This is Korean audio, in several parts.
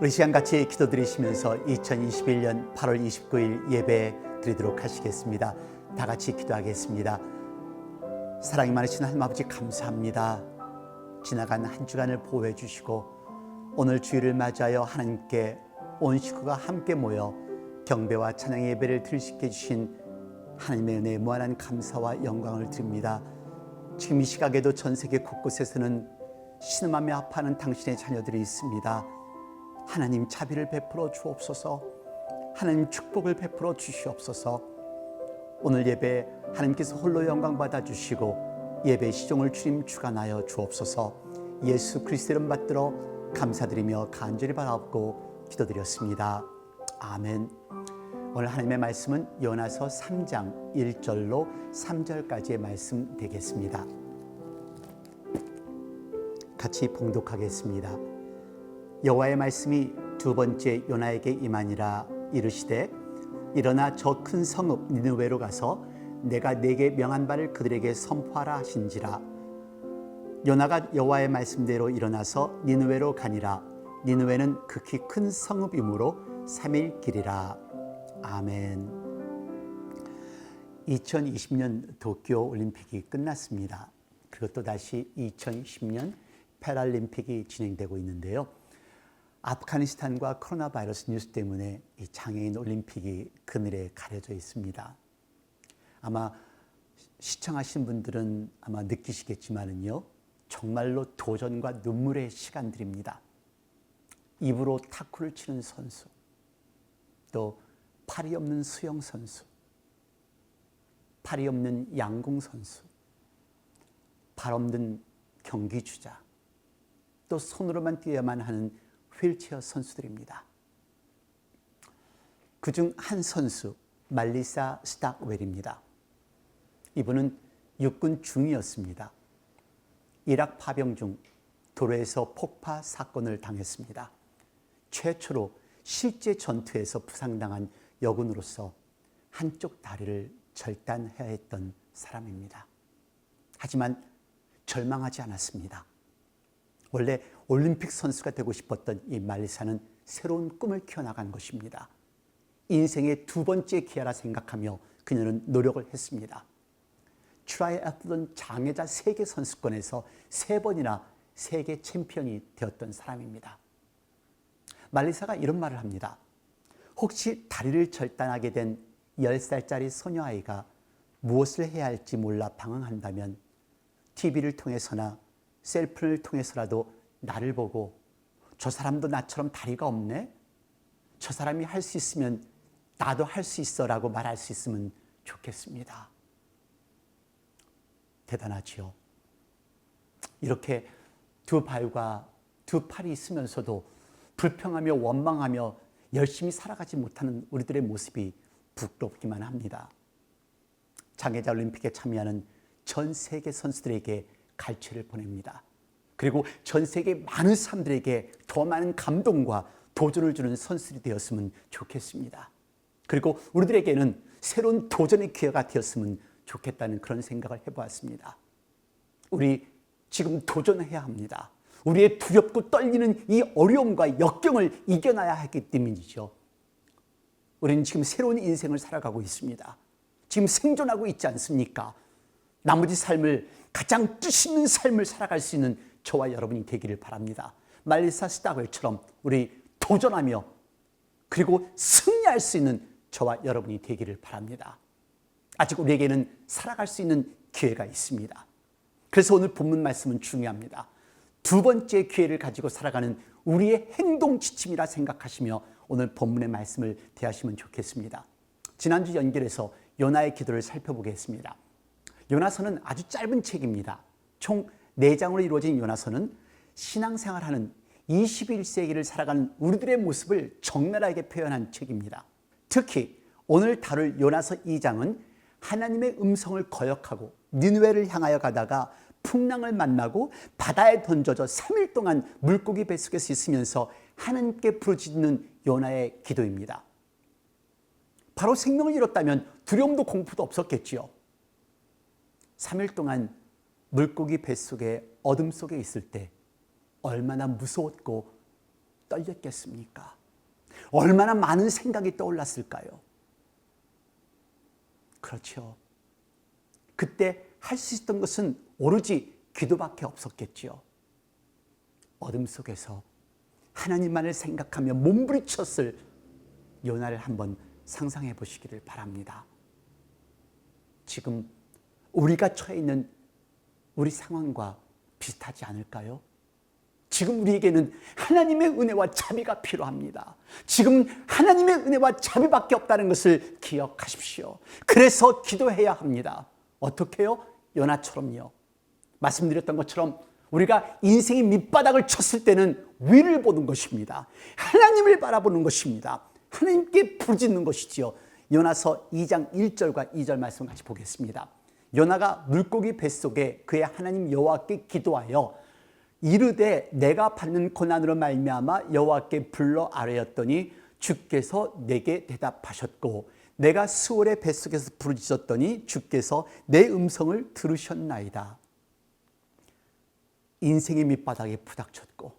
우리 시간 같이 기도 드리시면서 2021년 8월 29일 예배 드리도록 하시겠습니다. 다 같이 기도하겠습니다. 사랑이 많으신 하나님 아버지 감사합니다. 지나간 한 주간을 보호해 주시고 오늘 주일을 맞이하여 하나님께 온 식구가 함께 모여 경배와 찬양의 예배를 드릴 수 있게 해주신 하나님의 은혜에 무한한 감사와 영광을 드립니다. 지금 이 시각에도 전 세계 곳곳에서는 신음하며 아파하는 당신의 자녀들이 있습니다. 하나님 자비를 베풀어 주옵소서. 하나님 축복을 베풀어 주시옵소서. 오늘 예배 하나님께서 홀로 영광 받아 주시고 예배 시종을 주님 주관하여 주옵소서. 예수 그리스도 이름 받들어 감사드리며 간절히 바라옵고 기도드렸습니다. 아멘. 오늘 하나님의 말씀은 요나서 3장 1절로 3절까지의 말씀 되겠습니다. 같이 봉독하겠습니다. 여호와의 말씀이 두 번째 요나에게 임하니라. 이르시되 일어나 저 큰 성읍 니느웨로 가서 내가 네게 명한 바를 그들에게 선포하라 하신지라. 요나가 여호와의 말씀대로 일어나서 니느웨로 가니라. 니느웨는 극히 큰 성읍이므로 3일 길이라. 아멘. 2020년 도쿄 올림픽이 끝났습니다. 그리고 또 다시 2020년 패럴림픽이 진행되고 있는데요. 아프가니스탄과 코로나 바이러스 뉴스 때문에 이 장애인 올림픽이 그늘에 가려져 있습니다. 아마 시청하신 분들은 아마 느끼시겠지만은요, 정말로 도전과 눈물의 시간들입니다. 입으로 탁구를 치는 선수, 또 팔이 없는 수영 선수, 팔이 없는 양궁 선수, 발 없는 경기 주자, 또 손으로만 뛰어야만 하는 휠체어 선수들입니다. 그중 한 선수 말리사 스탁웰입니다. 이분은 육군 중위였습니다. 이락 파병 중 도로에서 폭파 사건을 당했습니다. 최초로 실제 전투에서 부상당한 여군으로서 한쪽 다리를 절단해야 했던 사람입니다. 하지만 절망하지 않았습니다. 원래 올림픽 선수가 되고 싶었던 이 말리사는 새로운 꿈을 키워나간 것입니다. 인생의 두 번째 기회라 생각하며 그녀는 노력을 했습니다. 트라이애슬론 장애자 세계 선수권에서 3번이나 세계 챔피언이 되었던 사람입니다. 말리사가 이런 말을 합니다. 혹시 다리를 절단하게 된 10살짜리 소녀아이가 무엇을 해야 할지 몰라 방황한다면 TV를 통해서나 셀폰을 통해서라도 나를 보고 저 사람도 나처럼 다리가 없네? 저 사람이 할 수 있으면 나도 할 수 있어 라고 말할 수 있으면 좋겠습니다. 대단하지요. 이렇게 두 발과 두 팔이 있으면서도 불평하며 원망하며 열심히 살아가지 못하는 우리들의 모습이 부끄럽기만 합니다. 장애자 올림픽에 참여하는 전 세계 선수들에게 갈채를 보냅니다. 그리고 전 세계 많은 사람들에게 더 많은 감동과 도전을 주는 선수들이 되었으면 좋겠습니다. 그리고 우리들에게는 새로운 도전의 기회가 되었으면 좋겠다는 그런 생각을 해보았습니다. 우리 지금 도전해야 합니다. 우리의 두렵고 떨리는 이 어려움과 역경을 이겨나야 하기 때문이죠. 우리는 지금 새로운 인생을 살아가고 있습니다. 지금 생존하고 있지 않습니까? 나머지 삶을 가장 뜻 있는 삶을 살아갈 수 있는 저와 여러분이 되기를 바랍니다. 말리사 스탁웰처럼 우리 도전하며 그리고 승리할 수 있는 저와 여러분이 되기를 바랍니다. 아직 우리에게는 살아갈 수 있는 기회가 있습니다. 그래서 오늘 본문 말씀은 중요합니다. 두 번째 기회를 가지고 살아가는 우리의 행동 지침이라 생각하시며 오늘 본문의 말씀을 대하시면 좋겠습니다. 지난주 연결해서 요나의 기도를 살펴보겠습니다. 요나서는 아주 짧은 책입니다. 총 4장으로 이루어진 요나서는 신앙생활하는 21세기를 살아가는 우리들의 모습을 적나라하게 표현한 책입니다. 특히 오늘 다룰 요나서 2장은 하나님의 음성을 거역하고 니느웨를 향하여 가다가 풍랑을 만나고 바다에 던져져 3일 동안 물고기 뱃속에서 있으면서 하나님께 부르짖는 요나의 기도입니다. 바로 생명을 잃었다면 두려움도 공포도 없었겠지요. 3일 동안 물고기 뱃속에 어둠 속에 있을 때 얼마나 무서웠고 떨렸겠습니까? 얼마나 많은 생각이 떠올랐을까요? 그렇죠. 그때 할 수 있었던 것은 오로지 기도밖에 없었겠지요. 어둠 속에서 하나님만을 생각하며 몸부림쳤을 요나를 한번 상상해 보시기를 바랍니다. 지금 우리가 처해 있는 우리 상황과 비슷하지 않을까요? 지금 우리에게는 하나님의 은혜와 자비가 필요합니다. 지금 하나님의 은혜와 자비밖에 없다는 것을 기억하십시오. 그래서 기도해야 합니다. 어떻게요? 요나처럼요. 말씀드렸던 것처럼 우리가 인생의 밑바닥을 쳤을 때는 위를 보는 것입니다. 하나님을 바라보는 것입니다. 하나님께 부르짖는 것이지요. 요나서 2장 1절과 2절 말씀 같이 보겠습니다. 요나가 물고기 뱃속에 그의 하나님 여호와께 기도하여 이르되 내가 받는 고난으로 말미암아 여호와께 불러 아뢰었더니 주께서 내게 대답하셨고 내가 수월의 뱃속에서 부르짖었더니 주께서 내 음성을 들으셨나이다. 인생의 밑바닥에 부닥쳤고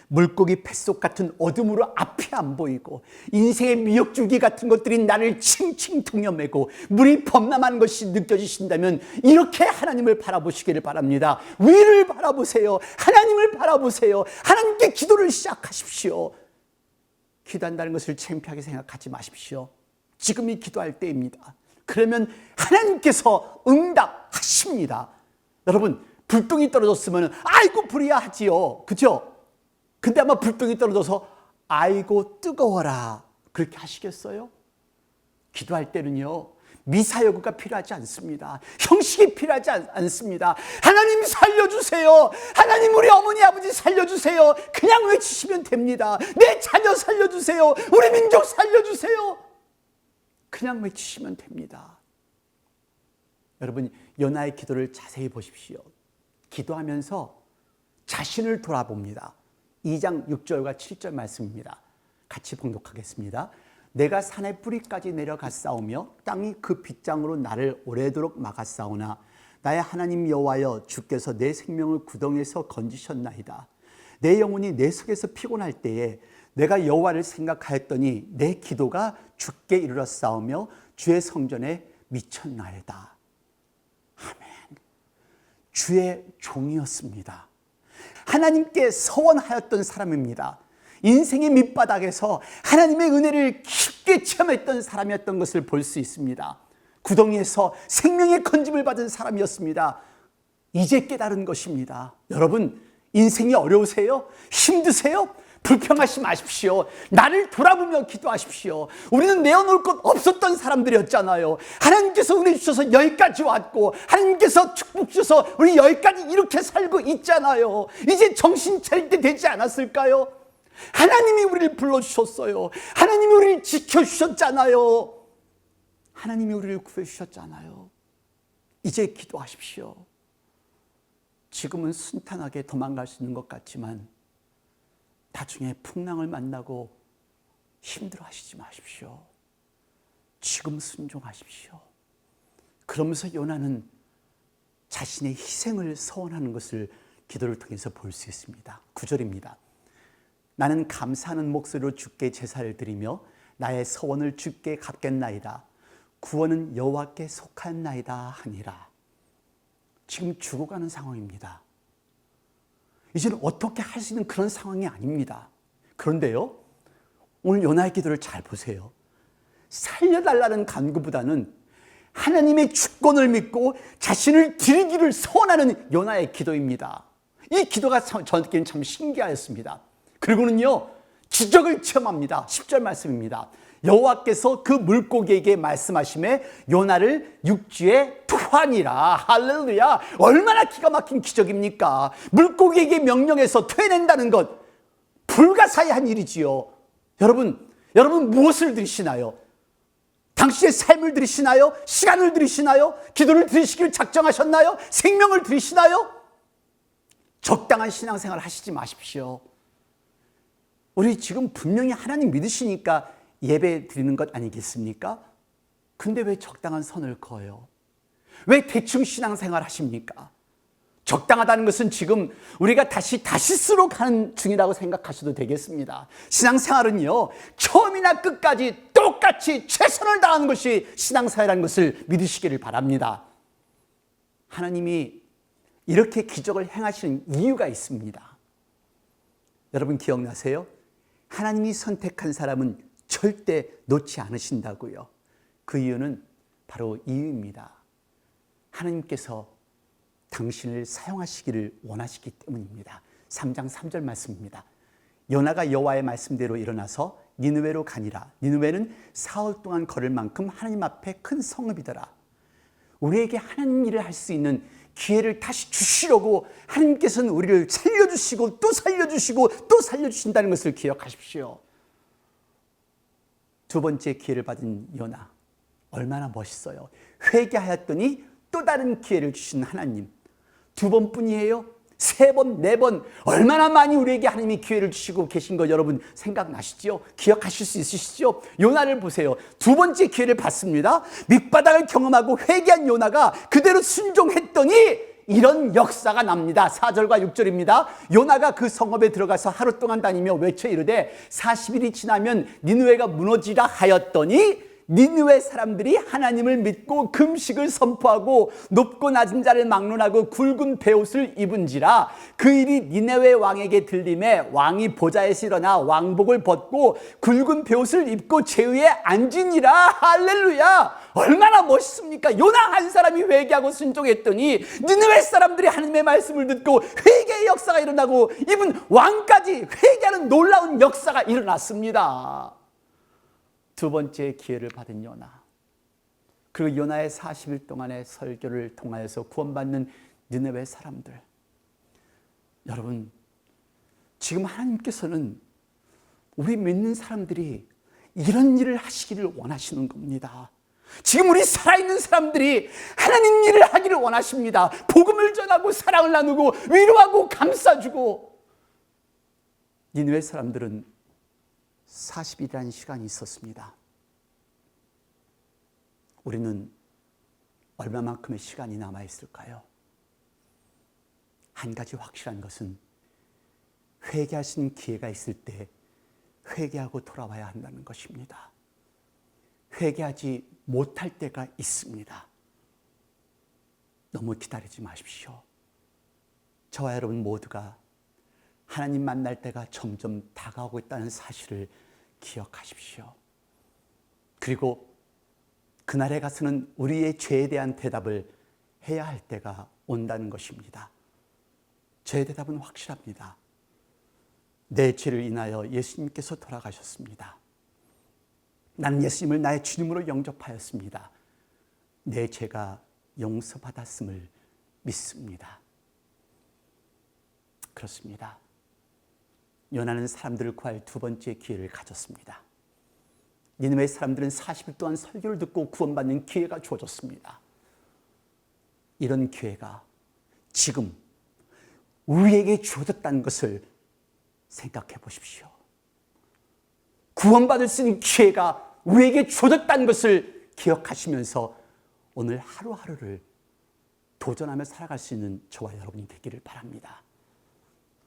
물고기 뱃속 같은 어둠으로 앞이 안 보이고 인생의 미역줄기 같은 것들이 나를 칭칭 동여매고 물이 범람한 것이 느껴지신다면 이렇게 하나님을 바라보시기를 바랍니다. 위를 바라보세요. 하나님을 바라보세요. 하나님께 기도를 시작하십시오. 기도한다는 것을 창피하게 생각하지 마십시오. 지금이 기도할 때입니다. 그러면 하나님께서 응답하십니다. 여러분, 불똥이 떨어졌으면 아이고 불이야 하지요. 그죠? 근데 아마 불똥이 떨어져서 아이고 뜨거워라 그렇게 하시겠어요? 기도할 때는요, 미사여구가 필요하지 않습니다. 형식이 필요하지 않습니다. 하나님 살려주세요. 하나님 우리 어머니 아버지 살려주세요. 그냥 외치시면 됩니다. 내 자녀 살려주세요. 우리 민족 살려주세요. 그냥 외치시면 됩니다. 여러분, 요나의 기도를 자세히 보십시오. 기도하면서 자신을 돌아봅니다. 2장 6절과 7절 말씀입니다. 같이 봉독하겠습니다. 내가 산의 뿌리까지 내려갔사오며 땅이 그 빗장으로 나를 오래도록 막았사오나 나의 하나님 여호와여 주께서 내 생명을 구덩이에서 건지셨나이다. 내 영혼이 내 속에서 피곤할 때에 내가 여호와를 생각하였더니 내 기도가 주께 이르렀사오며 주의 성전에 미쳤나이다. 아멘. 주의 종이었습니다. 하나님께 서원하였던 사람입니다. 인생의 밑바닥에서 하나님의 은혜를 깊게 체험했던 사람이었던 것을 볼 수 있습니다. 구덩이에서 생명의 건짐을 받은 사람이었습니다. 이제 깨달은 것입니다. 여러분, 인생이 어려우세요? 힘드세요? 불평하지 마십시오. 나를 돌아보며 기도하십시오. 우리는 내어놓을 것 없었던 사람들이었잖아요. 하나님께서 은혜 주셔서 여기까지 왔고 하나님께서 축복 주셔서 우리 여기까지 이렇게 살고 있잖아요. 이제 정신 차릴 때 되지 않았을까요? 하나님이 우리를 불러주셨어요. 하나님이 우리를 지켜주셨잖아요. 하나님이 우리를 구해주셨잖아요. 이제 기도하십시오. 지금은 순탄하게 도망갈 수 있는 것 같지만 나중에 풍랑을 만나고 힘들어하시지 마십시오. 지금 순종하십시오. 그러면서 요나는 자신의 희생을 서원하는 것을 기도를 통해서 볼 수 있습니다. 9절입니다. 나는 감사하는 목소리로 주께 제사를 드리며 나의 서원을 주께 갚겠나이다. 구원은 여호와께 속하나이다 하니라. 지금 죽어가는 상황입니다. 이제는 어떻게 할 수 있는 그런 상황이 아닙니다. 그런데요, 오늘 요나의 기도를 잘 보세요. 살려달라는 간구보다는 하나님의 주권을 믿고 자신을 드리기를 소원하는 요나의 기도입니다. 이 기도가 저에게는 참 신기하였습니다. 그리고는요, 기적을 체험합니다. 10절 말씀입니다. 여호와께서 그 물고기에게 말씀하심에 요나를 육지에 토하니라. 할렐루야. 얼마나 기가 막힌 기적입니까? 물고기에게 명령해서 토해낸다는 것, 불가사의한 일이지요. 여러분 무엇을 들으시나요? 당신의 삶을 들으시나요? 시간을 들으시나요? 기도를 들으시길 작정하셨나요? 생명을 들으시나요? 적당한 신앙생활 하시지 마십시오. 우리 지금 분명히 하나님 믿으시니까 예배 드리는 것 아니겠습니까? 근데 왜 적당한 선을 그어요? 왜 대충 신앙생활 하십니까? 적당하다는 것은 지금 우리가 다시스로 가는 중이라고 생각하셔도 되겠습니다. 신앙생활은요, 처음이나 끝까지 똑같이 최선을 다하는 것이 신앙생활이라는 것을 믿으시기를 바랍니다. 하나님이 이렇게 기적을 행하시는 이유가 있습니다. 여러분 기억나세요? 하나님이 선택한 사람은 절대 놓지 않으신다고요. 그 이유는 바로 이유입니다. 하나님께서 당신을 사용하시기를 원하시기 때문입니다. 3장 3절 말씀입니다. 요나가 여호와의 말씀대로 일어나서 니느웨로 가니라. 니느웨는 사흘 동안 걸을 만큼 하나님 앞에 큰 성읍이더라. 우리에게 하나님 일을 할 수 있는 기회를 다시 주시려고 하나님께서는 우리를 살려주시고 또 살려주시고 또 살려주신다는 것을 기억하십시오. 두 번째 기회를 받은 요나, 얼마나 멋있어요. 회개하였더니 또 다른 기회를 주신 하나님. 두 번뿐이에요? 세 번, 네 번, 얼마나 많이 우리에게 하나님이 기회를 주시고 계신 거 여러분 생각나시죠? 기억하실 수 있으시죠? 요나를 보세요. 두 번째 기회를 받습니다. 밑바닥을 경험하고 회개한 요나가 그대로 순종했더니 이런 역사가 납니다. 4절과 6절입니다. 요나가 그 성읍에 들어가서 하루 동안 다니며 외쳐 이르되 40일이 지나면 니느웨가 무너지라 하였더니 니느웨 사람들이 하나님을 믿고 금식을 선포하고 높고 낮은 자를 막론하고 굵은 베옷을 입은지라. 그 일이 니느웨 왕에게 들림에 왕이 보좌에서 일어나 왕복을 벗고 굵은 베옷을 입고 제위에 앉으니라. 할렐루야. 얼마나 멋있습니까? 요나 한 사람이 회개하고 순종했더니 니느웨 사람들이 하나님의 말씀을 듣고 회개의 역사가 일어나고 이분 왕까지 회개하는 놀라운 역사가 일어났습니다. 두 번째 기회를 받은 요나, 그리고 요나의 40일 동안의 설교를 통하여서 구원받는 니느웨 사람들. 여러분, 지금 하나님께서는 우리 믿는 사람들이 이런 일을 하시기를 원하시는 겁니다. 지금 우리 살아있는 사람들이 하나님 일을 하기를 원하십니다. 복음을 전하고 사랑을 나누고 위로하고 감싸주고. 니느웨 사람들은 40일이라는 시간이 있었습니다. 우리는 얼마만큼의 시간이 남아있을까요? 한 가지 확실한 것은 회개할 수 있는 기회가 있을 때 회개하고 돌아와야 한다는 것입니다. 회개하지 못할 때가 있습니다. 너무 기다리지 마십시오. 저와 여러분 모두가 하나님 만날 때가 점점 다가오고 있다는 사실을 기억하십시오. 그리고 그날에 가서는 우리의 죄에 대한 대답을 해야 할 때가 온다는 것입니다. 죄의 대답은 확실합니다. 내 죄를 인하여 예수님께서 돌아가셨습니다. 나는 예수님을 나의 주님으로 영접하였습니다. 내 죄가 용서받았음을 믿습니다. 그렇습니다. 요나는 사람들을 구할 두 번째 기회를 가졌습니다. 니느웨 사람들은 40일 동안 설교를 듣고 구원받는 기회가 주어졌습니다. 이런 기회가 지금 우리에게 주어졌다는 것을 생각해 보십시오. 구원받을 수 있는 기회가 우리에게 주어졌다는 것을 기억하시면서 오늘 하루하루를 도전하며 살아갈 수 있는 저와 여러분이 되기를 바랍니다.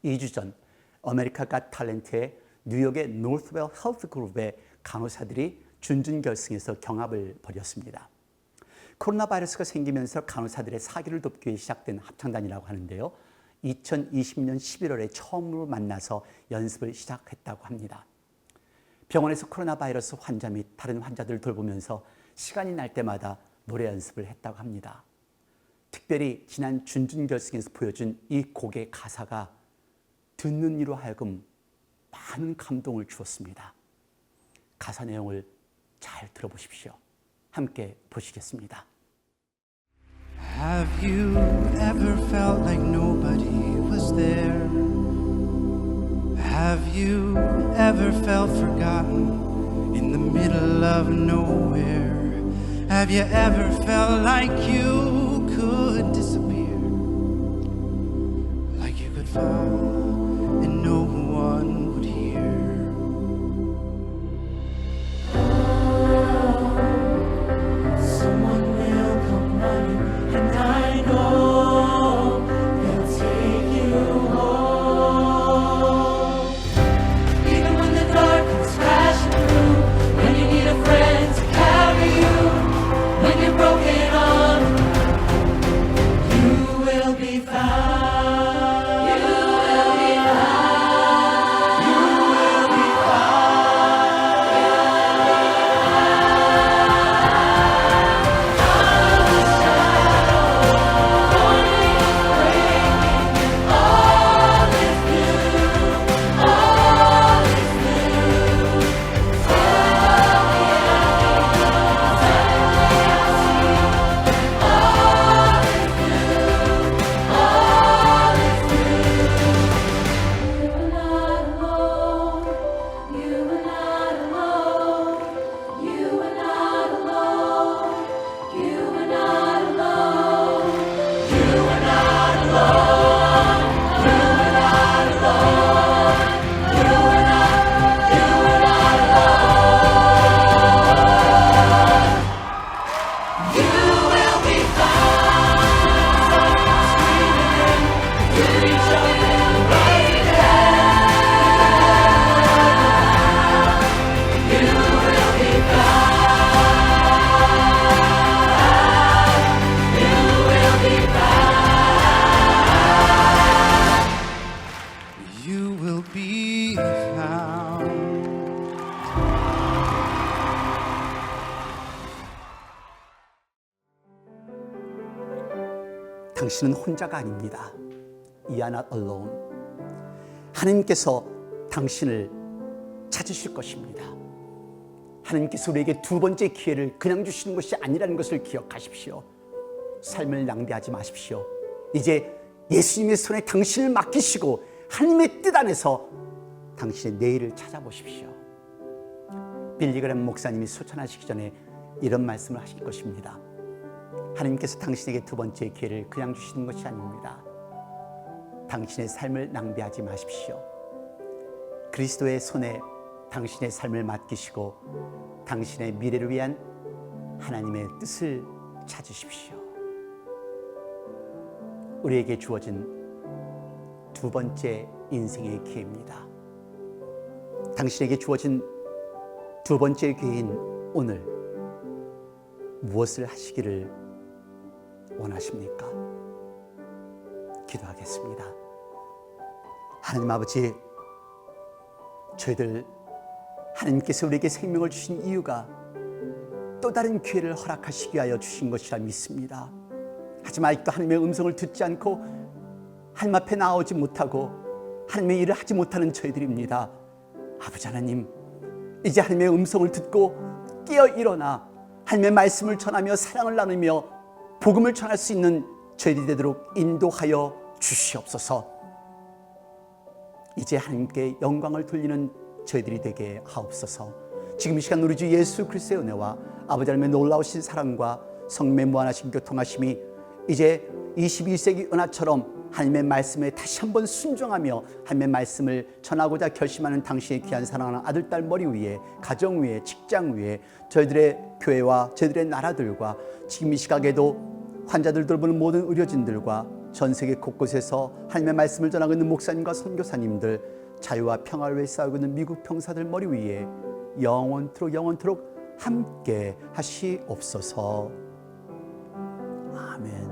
2주 전 아메리카 갓 탤런트의 뉴욕의 노스웰 헬스 그룹의 간호사들이 준결승에서 경합을 벌였습니다. 코로나 바이러스가 생기면서 간호사들의 사기를 돕기 위해 시작된 합창단이라고 하는데요. 2020년 11월에 처음으로 만나서 연습을 시작했다고 합니다. 병원에서 코로나 바이러스 환자 및 다른 환자들을 돌보면서 시간이 날 때마다 노래 연습을 했다고 합니다. 특별히 지난 준결승에서 보여준 이 곡의 가사가 듣는 이로 하여금 많은 감동을 주었습니다. 가사 내용을 잘 들어보십시오. 함께 보시겠습니다. Have you ever felt like nobody was there? Have you ever felt forgotten in the middle of nowhere? Have you ever felt like you could disappear? Like you could fall and no one would hear? Someone will come running, and I know You will be found. 당신은 혼자가 아닙니다. You are not alone. 하나님께서 당신을 찾으실 것입니다. 하나님께서 우리에게 두 번째 기회를 그냥 주시는 것이 아니라는 것을 기억하십시오. 삶을 낭비하지 마십시오. 이제 예수님의 손에 당신을 맡기시고 하나님의 뜻 안에서 당신의 내일을 찾아보십시오. 빌리 그램 목사님이 소천하시기 전에 이런 말씀을 하실 것입니다. 하나님께서 당신에게 두 번째 기회를 그냥 주시는 것이 아닙니다. 당신의 삶을 낭비하지 마십시오. 그리스도의 손에 당신의 삶을 맡기시고 당신의 미래를 위한 하나님의 뜻을 찾으십시오. 우리에게 주어진 두 번째 인생의 기회입니다. 당신에게 주어진 두 번째 기회인 오늘 무엇을 하시기를 원하십니까? 기도하겠습니다. 하나님 아버지, 저희들 하나님께서 우리에게 생명을 주신 이유가 또 다른 기회를 허락하시기 위하여 주신 것이라 믿습니다. 하지만 아직도 하나님의 음성을 듣지 않고 하나님 앞에 나오지 못하고 하나님의 일을 하지 못하는 저희들입니다. 아버지 하나님, 이제 하나님의 음성을 듣고 깨어 일어나 하나님의 말씀을 전하며 사랑을 나누며 복음을 전할 수 있는 저희들이 되도록 인도하여 주시옵소서. 이제 하나님께 영광을 돌리는 저희들이 되게 하옵소서. 지금 이 시간 우리 주 예수 그리스도의 은혜와 아버지 하나님의 놀라우신 사랑과 성령의 무한하신 교통하심이 이제 21세기 은하처럼 하나님의 말씀에 다시 한번 순종하며 하나님의 말씀을 전하고자 결심하는 당신의 귀한 사랑하는 아들, 딸 머리 위에, 가정 위에, 직장 위에, 저희들의 교회와 저희들의 나라들과 지금 이 시각에도 환자들 돌보는 모든 의료진들과 전 세계 곳곳에서 하나님의 말씀을 전하고 있는 목사님과 선교사님들, 자유와 평화를 위해 싸우고 있는 미국 병사들 머리 위에 영원토록 함께 하시옵소서. 아멘.